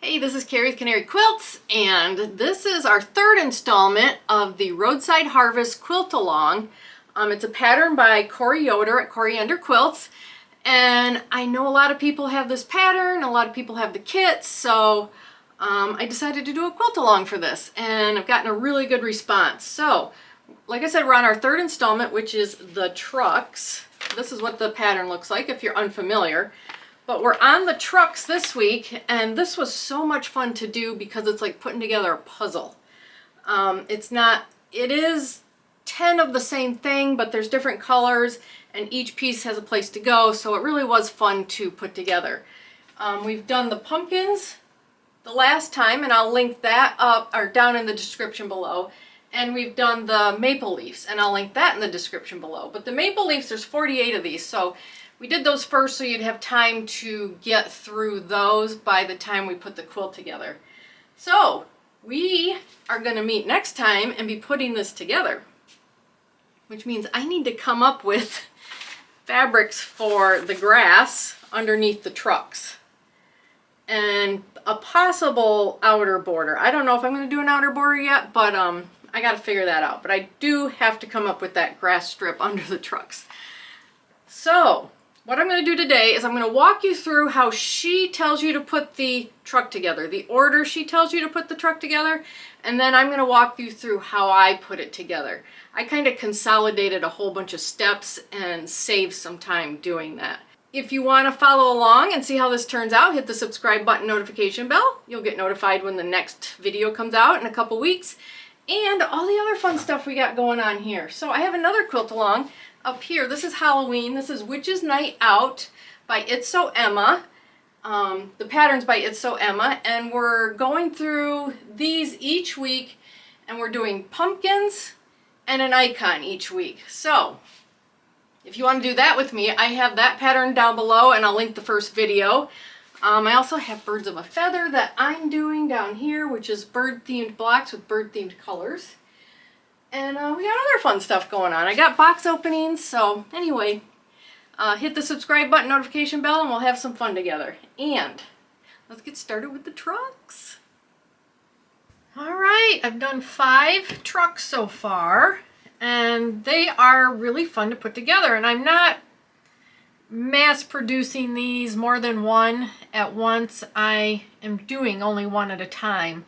Hey, this is Carrie with Canary Quilts, and this is our third installment of the Roadside Harvest Quilt Along. It's a pattern by Corey Yoder at Coriander Quilts, and I know a lot of people have this pattern, a lot of people have the kits, so I decided to do a quilt along for this, and I've gotten a really good response. So, like I said, we're on our third installment, which is the trucks. This is what the pattern looks like if you're unfamiliar. But we're on the trucks this week, and this was so much fun to do because it's like putting together a puzzle. It is 10 of the same thing, but there's different colors, and each piece has a place to go, so it really was fun to put together. We've done the pumpkins the last time, and I'll link that up or down in the description below. And we've done the maple leaves, and I'll link that in the description below. But the maple leaves, there's 48 of these, so we did those first so you'd have time to get through those by the time we put the quilt together. So we are going to meet next time and be putting this together, which means I need to come up with fabrics for the grass underneath the trucks and a possible outer border. I don't know if I'm going to do an outer border yet, but I got to figure that out. But I do have to come up with that grass strip under the trucks. So what I'm going to do today is I'm going to walk you through how she tells you to put the truck together, the order she tells you to put the truck together, and then I'm going to walk you through how I put it together. I kind of consolidated a whole bunch of steps and saved some time doing that. If you want to follow along and see how this turns out, hit the subscribe button, notification bell. You'll get notified when the next video comes out in a couple weeks, and all the other fun stuff we got going on here. So I have another quilt along up here. This is Halloween. This is Witch's Night Out by It's So Emma. The pattern's by It's So Emma, and we're going through these each week, and we're doing pumpkins and an icon each week. So if you want to do that with me, I have that pattern down below, and I'll link the first video. I also have Birds of a Feather that I'm doing down here, which is bird-themed blocks with bird-themed colors. And we got other fun stuff going on. I got box openings, so anyway, hit the subscribe button, notification bell, and we'll have some fun together. And let's get started with the trucks. All right, I've done 5 trucks so far, and they are really fun to put together. And I'm not mass producing these more than one at once. I am doing only one at a time.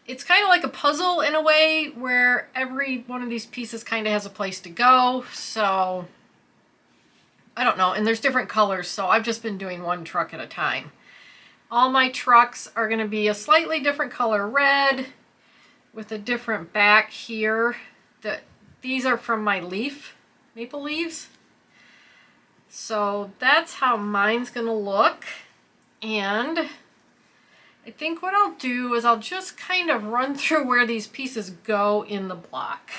It's kind of like a puzzle in a way where every one of these pieces kind of has a place to go. So I don't know, and there's different colors, so I've just been doing one truck at a time. All my trucks are going to be a slightly different color red with a different back here. These are from my maple leaves. So that's how mine's going to look. And I think what I'll do is I'll just kind of run through where these pieces go in the block.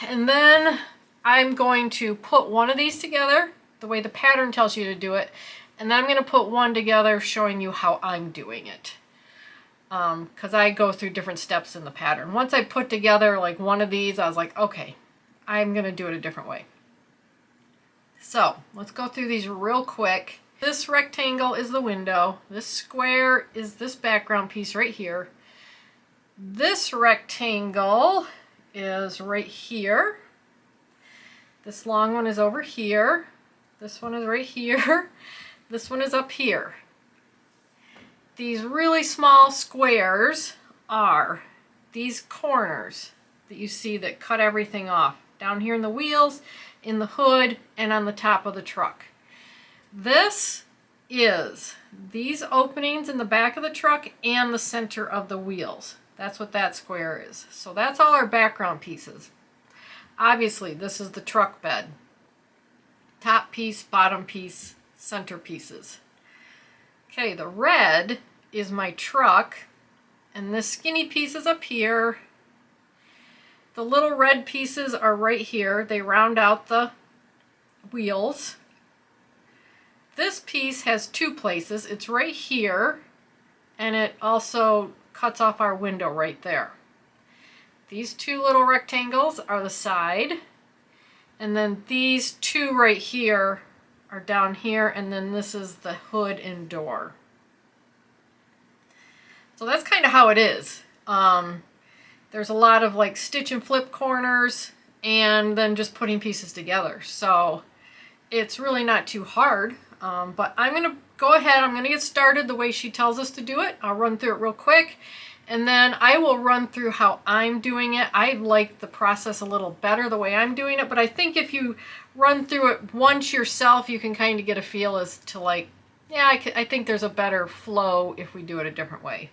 And then I'm going to put one of these together the way the pattern tells you to do it. And then I'm going to put one together showing you how I'm doing it. Because I go through different steps in the pattern. Once I put together like one of these, I was like, okay, I'm going to do it a different way. So let's go through these real quick. This rectangle is the window. This square is this background piece right here. This rectangle is right here. This long one is over here. This one is right here. This one is up here. These really small squares are these corners that you see that cut everything off. Down here in the wheels, in the hood, and on the top of the truck. This is these openings in the back of the truck and the center of the wheels. That's what that square is. So that's all our background pieces. Obviously, this is the truck bed. Top piece, bottom piece, center pieces. Okay, the red is my truck, and this skinny piece is up here. The little red pieces are right here. They round out the wheels. This piece has 2 places. It's right here, and it also cuts off our window right there. These 2 little rectangles are the side, and then these 2 right here are down here, and then this is the hood and door. So that's kind of how it is. There's a lot of like stitch and flip corners and then just putting pieces together. So it's really not too hard, but I'm going to go ahead. I'm going to get started the way she tells us to do it. I'll run through it real quick, and then I will run through how I'm doing it. I like the process a little better the way I'm doing it, but I think if you run through it once yourself, you can kind of get a feel as to like, yeah, I think there's a better flow if we do it a different way.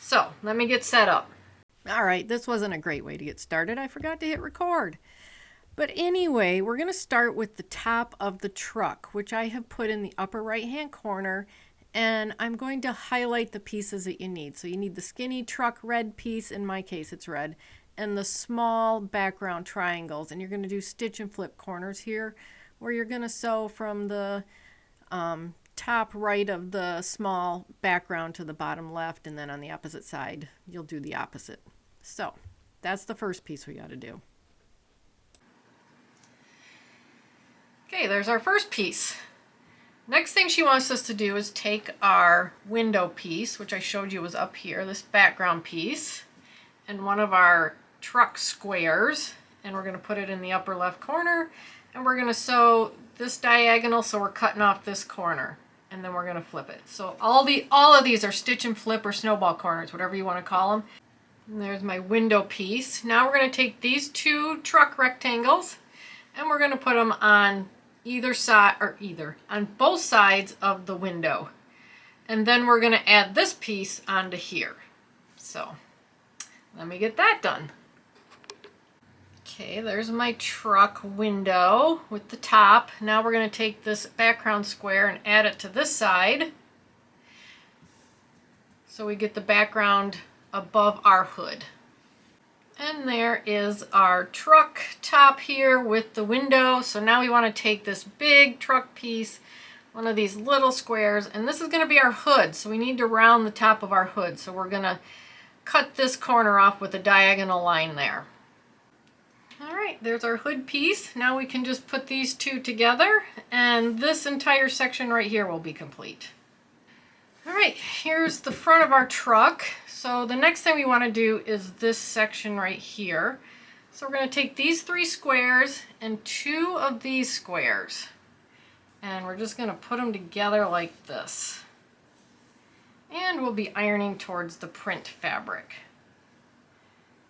So let me get set up. All right, this wasn't a great way to get started. I forgot to hit record. But anyway, we're going to start with the top of the truck, which I have put in the upper right-hand corner, and I'm going to highlight the pieces that you need. So you need the skinny truck red piece, in my case it's red, and the small background triangles. And you're going to do stitch and flip corners here, where you're going to sew from the top right of the small background to the bottom left, and then on the opposite side you'll do the opposite. So that's the first piece we got to do. Okay, there's our first piece. Next thing she wants us to do is take our window piece, which I showed you was up here, this background piece, and one of our truck squares, and we're going to put it in the upper left corner, and we're going to sew this diagonal, so we're cutting off this corner, and then we're going to flip it. So all of these are stitch and flip or snowball corners, whatever you want to call them. And there's my window piece. Now we're going to take these two truck rectangles, and we're going to put them on either side, or on both sides of the window. And then we're going to add this piece onto here. So let me get that done. Okay, there's my truck window with the top. Now we're going to take this background square and add it to this side, so we get the background above our hood. And there is our truck top here with the window. So now we want to take this big truck piece, one of these little squares, and this is going to be our hood. So we need to round the top of our hood. So we're going to cut this corner off with a diagonal line there. All right, there's our hood piece. Now we can just put these two together, and this entire section right here will be complete. All right, here's the front of our truck. So the next thing we want to do is this section right here. So we're going to take these three squares and two of these squares, and we're just going to put them together like this. And we'll be ironing towards the print fabric.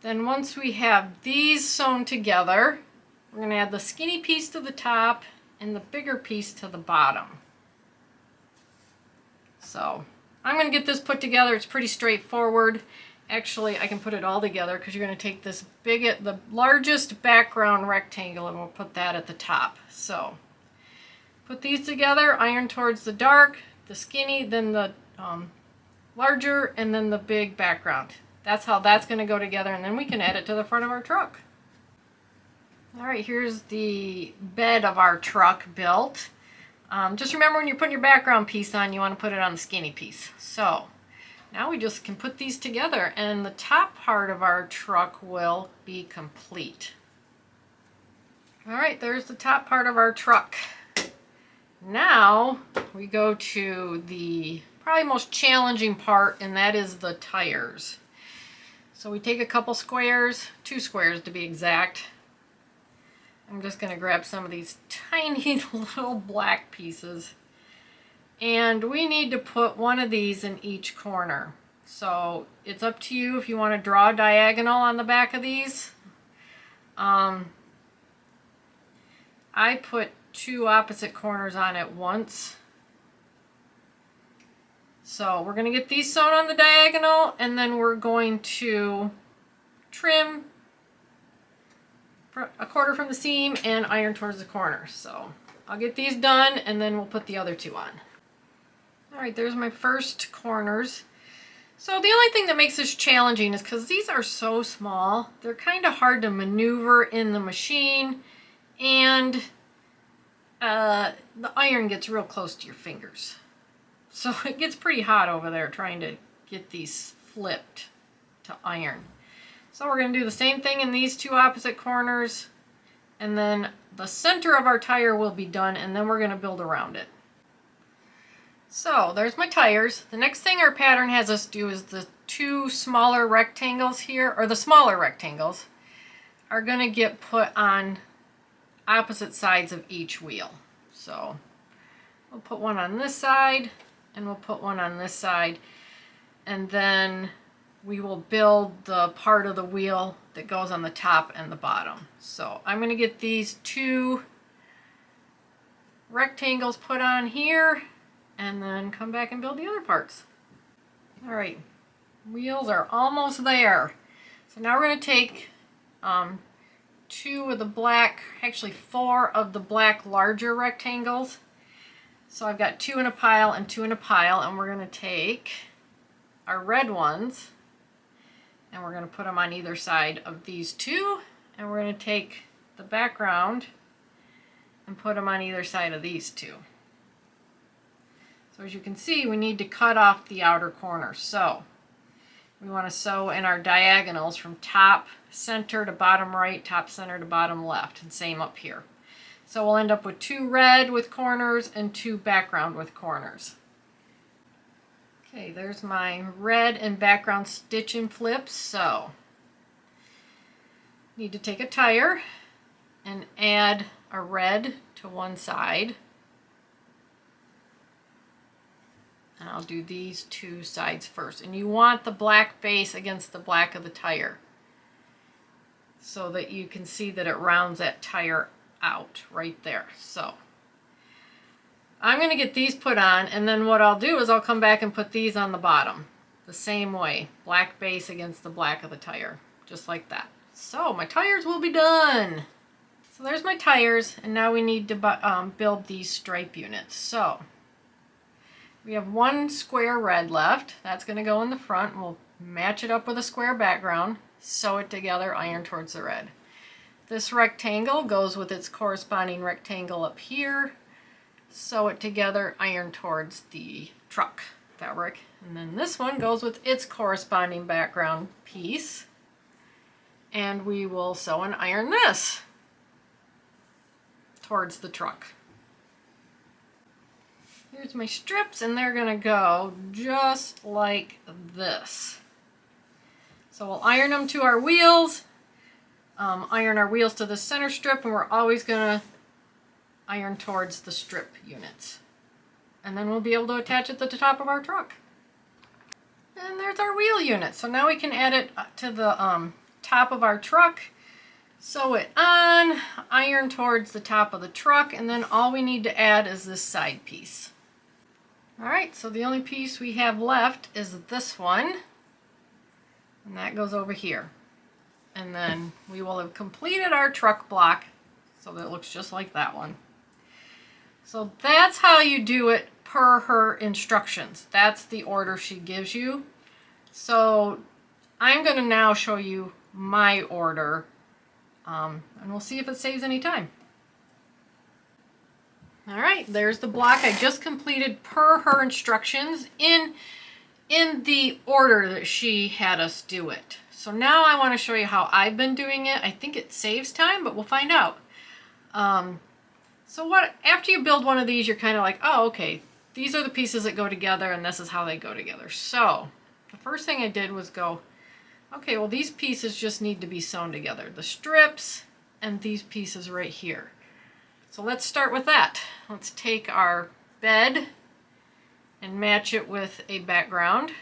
Then once we have these sewn together, we're going to add the skinny piece to the top and the bigger piece to the bottom. So I'm going to get this put together. It's pretty straightforward. Actually, I can put it all together because you're going to take this the largest background rectangle, and we'll put that at the top. So put these together, iron towards the dark, the skinny, then the larger, and then the big background. That's how that's going to go together, and then we can add it to the front of our truck. All right, here's the bed of our truck built. Just remember, when you're putting your background piece on, you want to put it on the skinny piece. So now we just can put these together, and the top part of our truck will be complete. All right, there's the top part of our truck. Now we go to the probably most challenging part, and that is the tires. So we take a couple squares, 2 squares to be exact. I'm just going to grab some of these tiny little black pieces, and we need to put one of these in each corner. So it's up to you if you want to draw a diagonal on the back of these. I put 2 opposite corners on at once. So we're going to get these sewn on the diagonal, and then we're going to trim a quarter from the seam and iron towards the corner. So I'll get these done, and then we'll put the other 2 on. All right, there's my first corners. So the only thing that makes this challenging is because these are so small, they're kind of hard to maneuver in the machine, and the iron gets real close to your fingers. So it gets pretty hot over there trying to get these flipped to iron. So we're going to do the same thing in these 2 opposite corners, And then the center of our tire will be done, and then we're going to build around it. So there's my tires. The next thing our pattern has us do is the two smaller rectangles here, or the smaller rectangles, are going to get put on opposite sides of each wheel. So we'll put one on this side, and we'll put one on this side, and then we will build the part of the wheel that goes on the top and the bottom. So I'm going to get these two rectangles put on here, and then come back and build the other parts. All right, wheels are almost there. So now we're going to take two of the black, actually four of the black larger rectangles. So I've got two in a pile and two in a pile, and we're going to take our red ones and we're going to put them on either side of these two, and we're going to take the background and put them on either side of these two. So as you can see, we need to cut off the outer corner. So we want to sew in our diagonals from top center to bottom right, top center to bottom left, and same up here. So we'll end up with two red with corners and two background with corners. Okay, there's my red and background stitch and flips. So need to take a tire and add a red to one side. And I'll do these two sides first. And you want the black base against the black of the tire so that you can see that it rounds that tire out right there. So I'm going to get these put on, and then what I'll do is I'll come back and put these on the bottom the same way. Black base against the black of the tire, just like that. So my tires will be done. So there's my tires, and now we need to build these stripe units. So we have one square red left. That's going to go in the front. We'll match it up with a square background, sew it together, iron towards the red. This rectangle goes with its corresponding rectangle up here. Sew it together, iron towards the truck fabric. And then this one goes with its corresponding background piece. And we will sew and iron this towards the truck. Here's my strips, and they're going to go just like this. So we'll iron them to our wheels, iron our wheels to the center strip, and we're always going to iron towards the strip units. And then we'll be able to attach it to the top of our truck. And there's our wheel unit. So now we can add it to the top of our truck, sew it on, iron towards the top of the truck, and then all we need to add is this side piece. Alright, so the only piece we have left is this one, and that goes over here. And then we will have completed our truck block so that it looks just like that one. So that's how you do it per her instructions. That's the order she gives you. So I'm going to now show you my order, and we'll see if it saves any time. Alright, there's the block I just completed per her instructions in the order that she had us do it. So now I want to show you how I've been doing it. I think it saves time, but we'll find out. So after you build one of these, you're kind of like, oh, okay, these are the pieces that go together, and this is how they go together. So the first thing I did was go, okay, well, these pieces just need to be sewn together. The strips and these pieces right here. So let's start with that. Let's take our bed and match it with a background.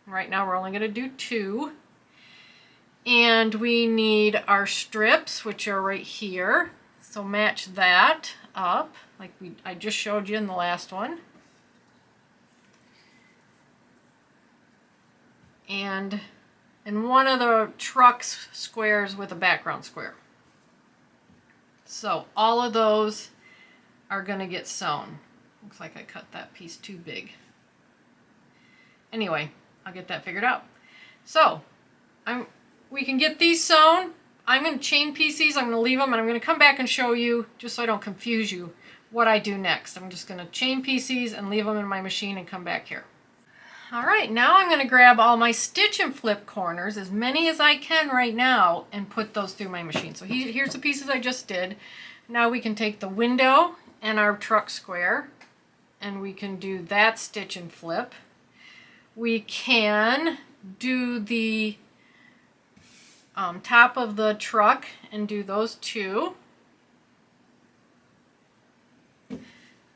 Right now we're only going to do two. And we need our strips, which are right here. So match that up like I just showed you in the last one. And one of the truck's squares with a background square. So all of those are going to get sewn. Looks like I cut that piece too big. Anyway, I'll get that figured out. So we can get these sewn. I'm going to chain piece these. I'm going to leave them, and I'm going to come back and show you, just so I don't confuse you, what I do next. I'm just going to chain piece these and leave them in my machine and come back here. All right, now I'm going to grab all my stitch and flip corners, as many as I can right now, and put those through my machine. So here's the pieces I just did. Now we can take the window and our truck square, and we can do that stitch and flip. We can do the top of the truck and do those two.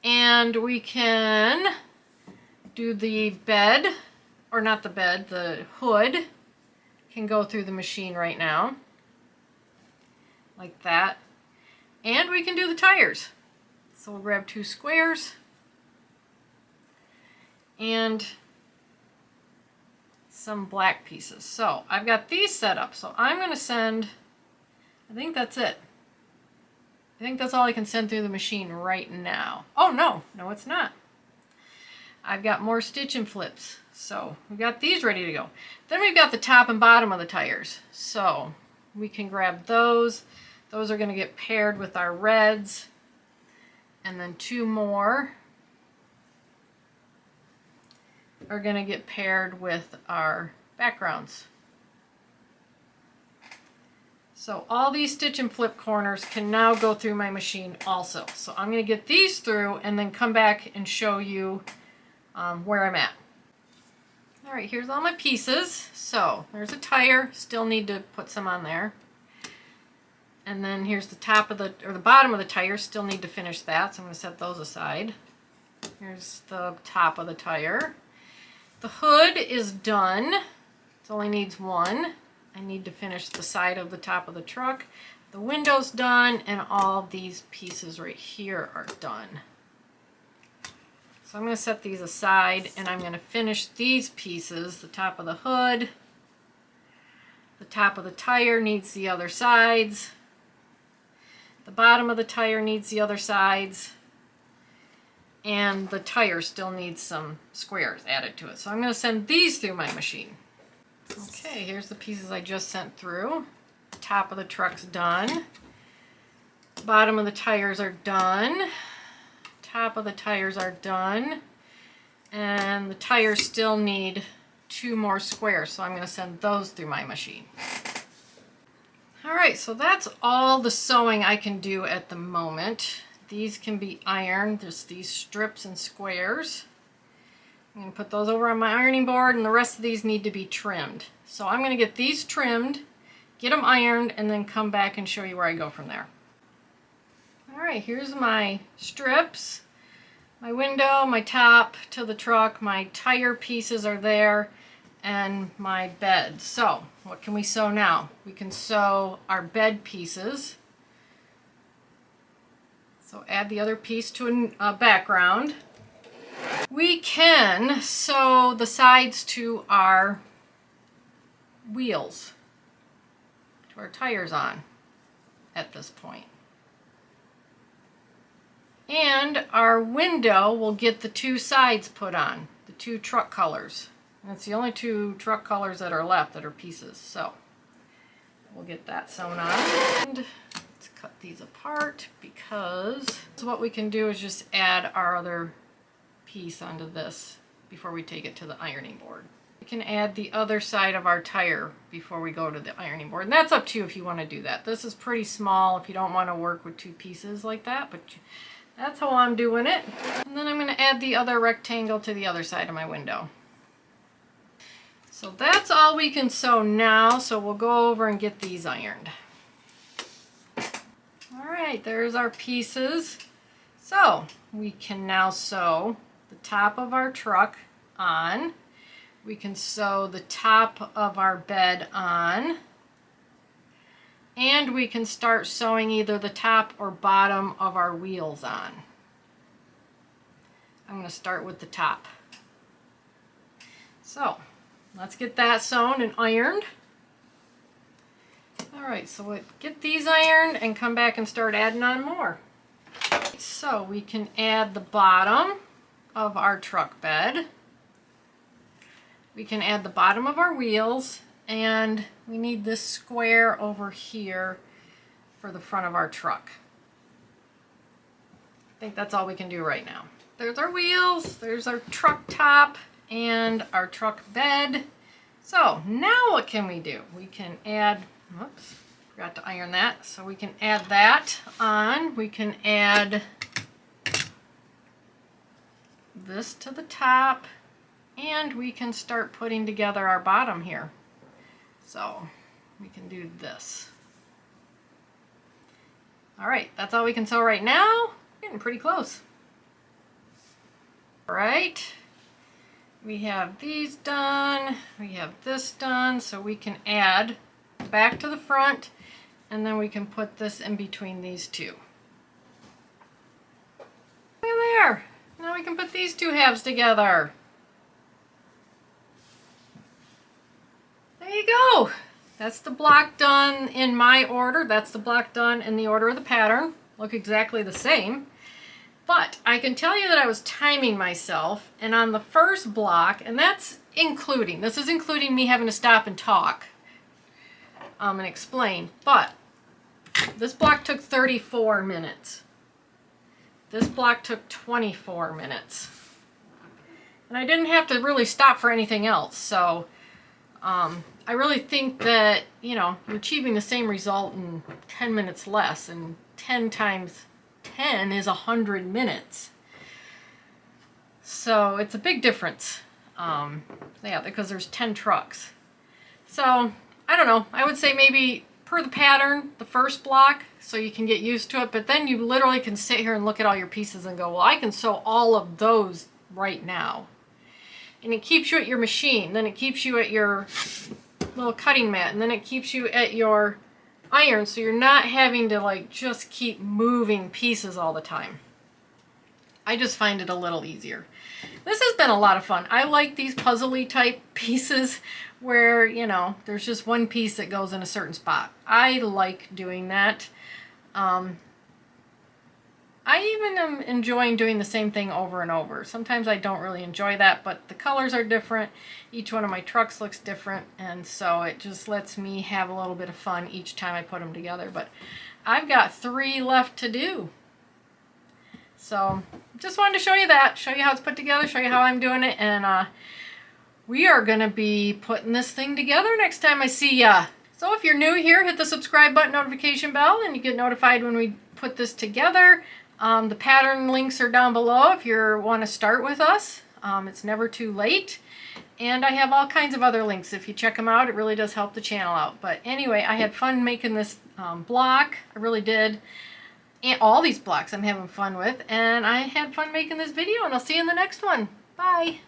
And we can do the bed, or not the bed, the hood can go through the machine right now, like that. And we can do the tires. So we'll grab two squares and some black pieces. So I've got these set up. So I'm going to send, I think that's it. I think that's all I can send through the machine right now. Oh, no, it's not. I've got more stitch and flips. So we've got these ready to go. Then we've got the top and bottom of the tires. So we can grab those. Those are going to get paired with our reds. And then two more are going to get paired with our backgrounds. So all these stitch and flip corners can now go through my machine also. So I'm going to get these through and then come back and show you where I'm at. All right, here's all my pieces. So there's a tire, still need to put some on there. And then here's the top of the, or the bottom of the tire, still need to finish that, so I'm going to set those aside. Here's the top of the tire. The hood is done. It only needs one. I need to finish the side of the top of the truck. The window's done, and all these pieces right here are done. So I'm going to set these aside, and I'm going to finish these pieces. The top of the hood, the top of the tire needs the other sides. The bottom of the tire needs the other sides. And the tire still needs some squares added to it. So I'm going to send these through my machine. Okay, here's the pieces I just sent through. Top of the truck's done. Bottom of the tires are done. Top of the tires are done. And the tires still need two more squares, so I'm going to send those through my machine. Alright, so that's all the sewing I can do at the moment. These can be ironed, just these strips and squares. I'm going to put those over on my ironing board, and the rest of these need to be trimmed. So I'm going to get these trimmed, get them ironed, and then come back and show you where I go from there. Alright, here's my strips, my window, my top to the truck, my tire pieces are there, and my bed. So what can we sew now? We can sew our bed pieces. So add the other piece to a background. We can sew the sides to our wheels, to our tires on at this point. And our window will get the two sides put on, the two truck colors. And it's the only two truck colors that are left that are pieces. So we'll get that sewn on. And let's cut these apart, because what we can do is just add our other piece onto this before we take it to the ironing board. We can add the other side of our tire before we go to the ironing board. And that's up to you if you want to do that. This is pretty small if you don't want to work with two pieces like that, but that's how I'm doing it. And then I'm going to add the other rectangle to the other side of my window. So that's all we can sew now, so we'll go over and get these ironed. Alright, there's our pieces. So we can now sew the top of our truck on. We can sew the top of our bed on. And we can start sewing either the top or bottom of our wheels on. I'm going to start with the top. So let's get that sewn and ironed. Alright, so we'll get these ironed and come back and start adding on more. So we can add the bottom of our truck bed. We can add the bottom of our wheels, and we need this square over here for the front of our truck. I think that's all we can do right now. There's our wheels, there's our truck top, and our truck bed. So now what can we do? We can add, whoops, forgot to iron that. So we can add that on. We can add this to the top, and we can start putting together our bottom here. So we can do this. All right, that's all we can sew right now. Getting pretty close. All right, we have these done. We have this done, so we can add back to the front, and then we can put this in between these two. Look at there. Now we can put these two halves together. There you go. That's the block done in my order. That's the block done in the order of the pattern. Look exactly the same. But I can tell you that I was timing myself, and on the first block, and that's including, this is including me having to stop and talk and explain, but this block took 34 minutes. This block took 24 minutes. And I didn't have to really stop for anything else, so I really think that, you know, you're achieving the same result in 10 minutes less, and 10 times 10 is 100 minutes. So it's a big difference. Yeah, because there's 10 trucks. So I don't know, I would say maybe per the pattern, the first block, so you can get used to it, but then you literally can sit here and look at all your pieces and go, well, I can sew all of those right now. And it keeps you at your machine, then it keeps you at your little cutting mat, and then it keeps you at your iron, so you're not having to like just keep moving pieces all the time. I just find it a little easier. This has been a lot of fun. I like these puzzly type pieces where, you know, there's just one piece that goes in a certain spot. I like doing that. I even am enjoying doing the same thing over and over. Sometimes I don't really enjoy that, but the colors are different. Each one of my trucks looks different, and so it just lets me have a little bit of fun each time I put them together. But I've got 3 left to do. So just wanted to show you that, show you how it's put together, show you how I'm doing it, and we are going to be putting this thing together next time I see ya. So if you're new here, hit the subscribe button, notification bell, and you get notified when we put this together. The pattern links are down below if you want to start with us. It's never too late. And I have all kinds of other links. If you check them out, it really does help the channel out. But anyway, I had fun making this block. I really did. And all these blocks I'm having fun with. And I had fun making this video, and I'll see you in the next one. Bye.